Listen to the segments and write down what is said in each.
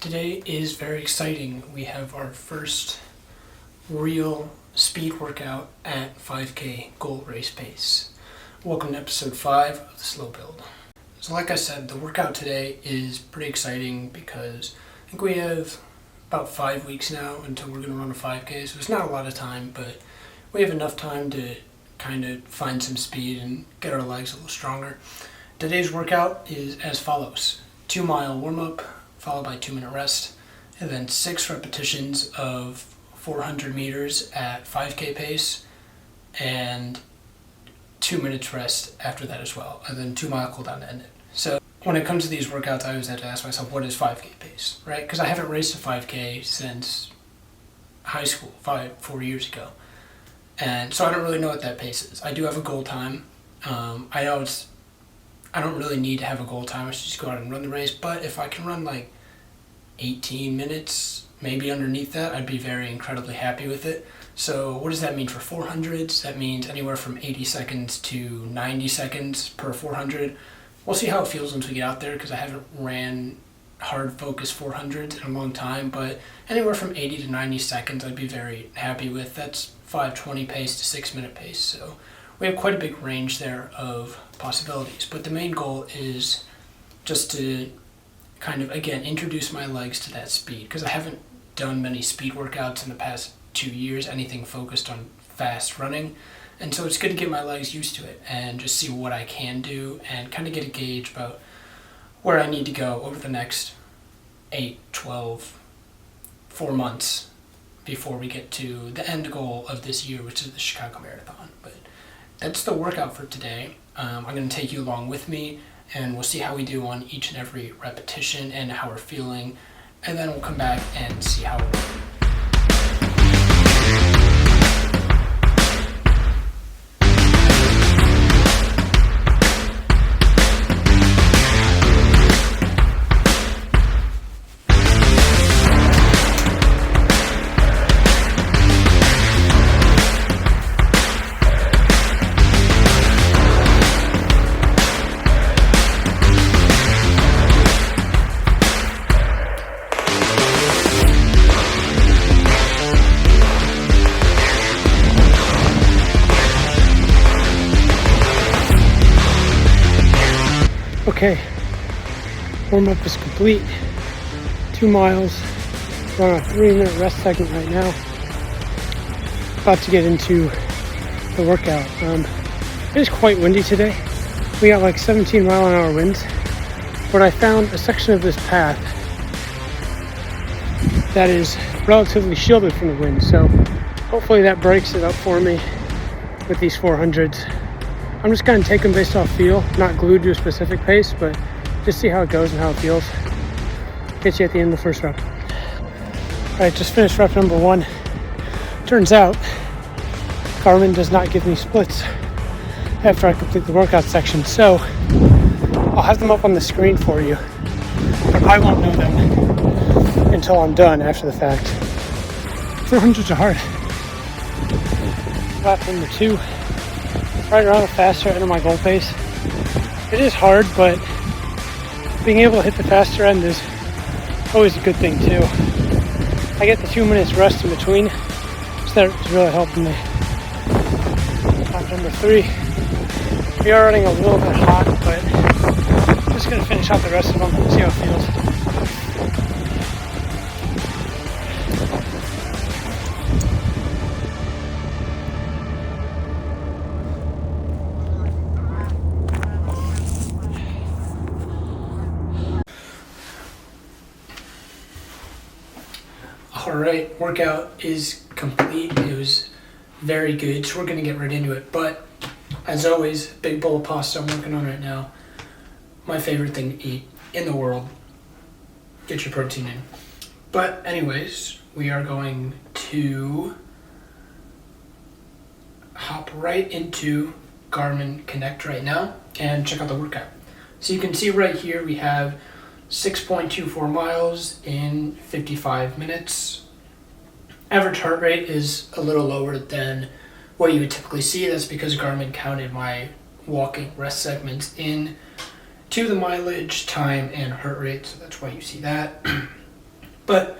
Today is very exciting. We have our first real speed workout at 5K goal race pace. Welcome to episode 5 of the Slow Build. So like I said, the workout today is pretty exciting because I think we have about 5 weeks now until we're going to run a 5K. So it's not a lot of time, but we have enough time to kind of find some speed and get our legs a little stronger. Today's workout is as follows: 2-mile warm-up, followed by 2-minute rest, and then 6 repetitions of 400 meters at 5K pace, and 2 minutes rest after that as well, and then 2-mile cooldown to end it. So when it comes to these workouts, I always have to ask myself, what is 5K pace, right? Because I haven't raced a 5K since high school, 4 years ago. And so I don't really know what that pace is. I do have a goal time. I don't really need to have a goal time. I should just go out and run the race. But if I can run like 18 minutes, maybe underneath that, I'd be very incredibly happy with it. So what does that mean for 400s? That means anywhere from 80 seconds to 90 seconds per 400. We'll see how it feels once we get out there because I haven't ran hard focus 400s in a long time. But anywhere from 80 to 90 seconds, I'd be very happy with. That's 5:20 pace to 6-minute pace. So we have quite a big range there of possibilities, but the main goal is just to kind of, again, introduce my legs to that speed, because I haven't done many speed workouts in the past 2 years, anything focused on fast running, and so it's good to get my legs used to it and just see what I can do and kind of get a gauge about where I need to go over the next 8, 12, 4 months before we get to the end goal of this year, which is the Chicago Marathon. But that's the workout for today. I'm going to take you along with me, and we'll see how we do on each and every repetition and how we're feeling, and then we'll come back and see how we're doing. Okay, warm-up is complete. 2 miles. We're on a 3-minute rest segment right now. About to get into the workout. It is quite windy today. We got like 17 mile-an-hour winds. But I found a section of this path that is relatively shielded from the wind. So hopefully that breaks it up for me with these 400s. I'm just going to take them based off feel, not glued to a specific pace, but just see how it goes and how it feels. Get you at the end of the first rep. Alright, just finished rep number 1. Turns out, Garmin does not give me splits after I complete the workout section, so I'll have them up on the screen for you, but I won't know them until I'm done after the fact. 400s are hard. Lap number 2. Right around the faster end of my goal pace. It is hard, but being able to hit the faster end is always a good thing too. I get the 2 minutes rest in between, so that's really helping me. Lap number 3. We are running a little bit hot, but I'm just going to finish out the rest of them and see how it feels. Alright, workout is complete. It was very good, so we're going to get right into it. But, as always, big bowl of pasta I'm working on right now. My favorite thing to eat in the world. Get your protein in. But, anyways, we are going to hop right into Garmin Connect right now and check out the workout. So you can see right here we have 6.24 miles in 55 minutes. Average heart rate is a little lower than what you would typically see. That's because Garmin counted my walking rest segments in to the mileage, time, and heart rate, so that's why you see that. But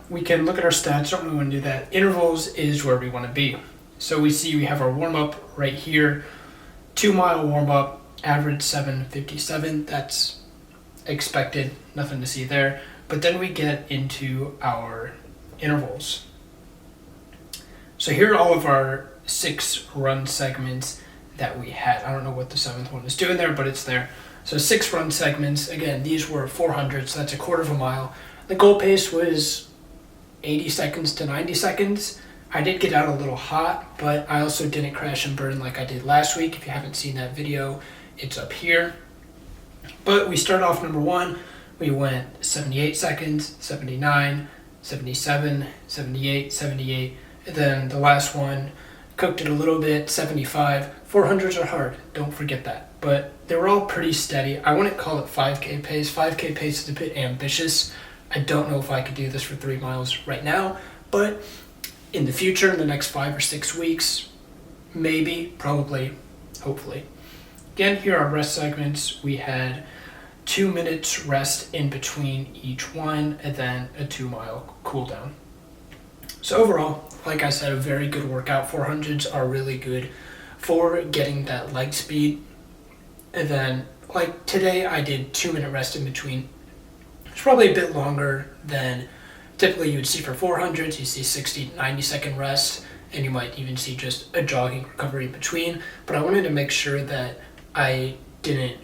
we can look at our stats, don't really want to do that. Intervals is where we want to be. So we see we have our warm-up right here, 2 mile warm-up, average 7:57. That's expected, nothing to see there. But then we get into our intervals. So here are all of our 6 run segments that we had. I don't know what the 7th one is doing there, but it's there. So 6 run segments. Again, these were 400, so that's a quarter of a mile. The goal pace was 80 seconds to 90 seconds. I did get out a little hot, but I also didn't crash and burn like I did last week. If you haven't seen that video, it's up here. But we started off number 1. We went 78 seconds, 79, 77, 78, 78. And then the last one, cooked it a little bit, 75. 400s are hard, don't forget that. But they were all pretty steady. I wouldn't call it 5K pace. 5K pace is a bit ambitious. I don't know if I could do this for 3 miles right now, but in the future, in the next 5 or 6 weeks, maybe, probably, hopefully. Again, here are rest segments. We had 2 minutes rest in between each one, and then a 2 mile cool down. So overall, like I said, a very good workout. 400s are really good for getting that leg speed. And then, like today, I did 2-minute rest in between. It's probably a bit longer than typically you would see for 400s. You see 60, 90-second rest, and you might even see just a jogging recovery in between. But I wanted to make sure that I didn't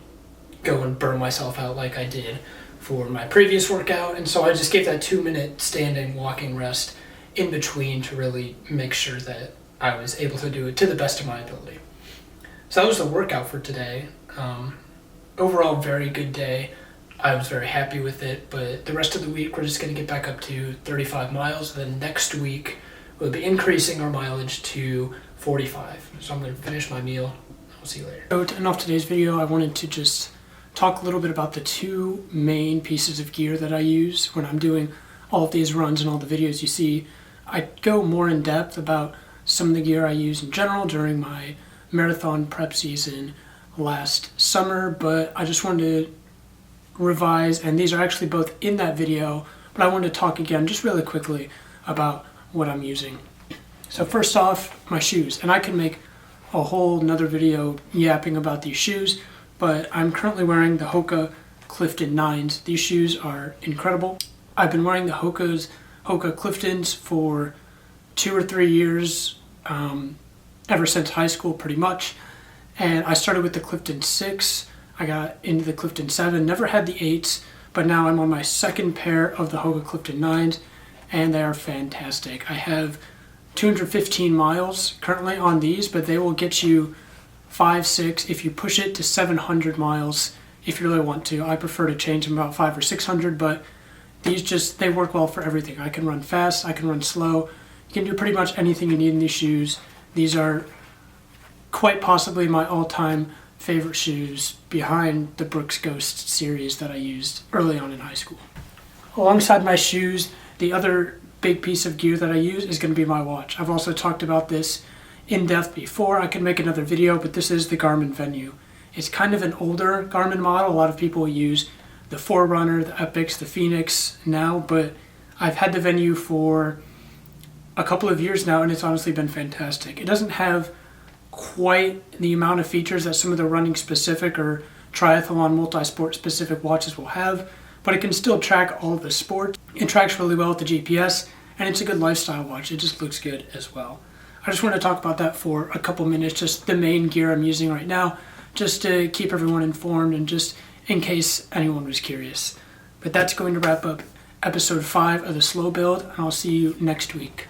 go and burn myself out like I did for my previous workout. And so I just gave that 2-minute standing walking rest in between to really make sure that I was able to do it to the best of my ability. So that was the workout for today. Overall, very good day. I was very happy with it, but the rest of the week we're just going to get back up to 35 miles. Then next week we'll be increasing our mileage to 45. So I'm going to finish my meal. I'll see you later. So to end off today's video, I wanted to just talk a little bit about the 2 main pieces of gear that I use when I'm doing all of these runs and all the videos you see. I go more in depth about some of the gear I use in general during my marathon prep season last summer, but I just wanted to revise, and these are actually both in that video, but I wanted to talk again just really quickly about what I'm using. So first off, my shoes, and I can make a whole nother video yapping about these shoes, but I'm currently wearing the Hoka Clifton 9s. These shoes are incredible. I've been wearing the Hoka Cliftons for 2 or 3 years, ever since high school pretty much, and I started with the Clifton 6. I got into the Clifton 7, never had the 8s, but now I'm on my second pair of the Hoka Clifton 9s, and they are fantastic. I have 215 miles currently on these, but they will get you 5, 6, if you push it to 700 miles if you really want to. I prefer to change them about 500 or 600, but these they work well for everything. I can run fast, I can run slow. You can do pretty much anything you need in these shoes. These are quite possibly my all-time favorite shoes behind the Brooks Ghost series that I used early on in high school. Alongside my shoes, the other big piece of gear that I use is going to be my watch. I've also talked about this in depth before. I could make another video, but this is the Garmin Venue. It's kind of an older Garmin model. A lot of people use the Forerunner, the Epix, the Phoenix now, but I've had the Venue for a couple of years now, and it's honestly been fantastic. It doesn't have quite the amount of features that some of the running specific or triathlon multi-sport specific watches will have, but it can still track all of the sports. It tracks really well with the GPS, and it's a good lifestyle watch. It just looks good as well. I just want to talk about that for a couple minutes, just the main gear I'm using right now, just to keep everyone informed and just in case anyone was curious. But that's going to wrap up episode 5 of the Slow Build, and I'll see you next week.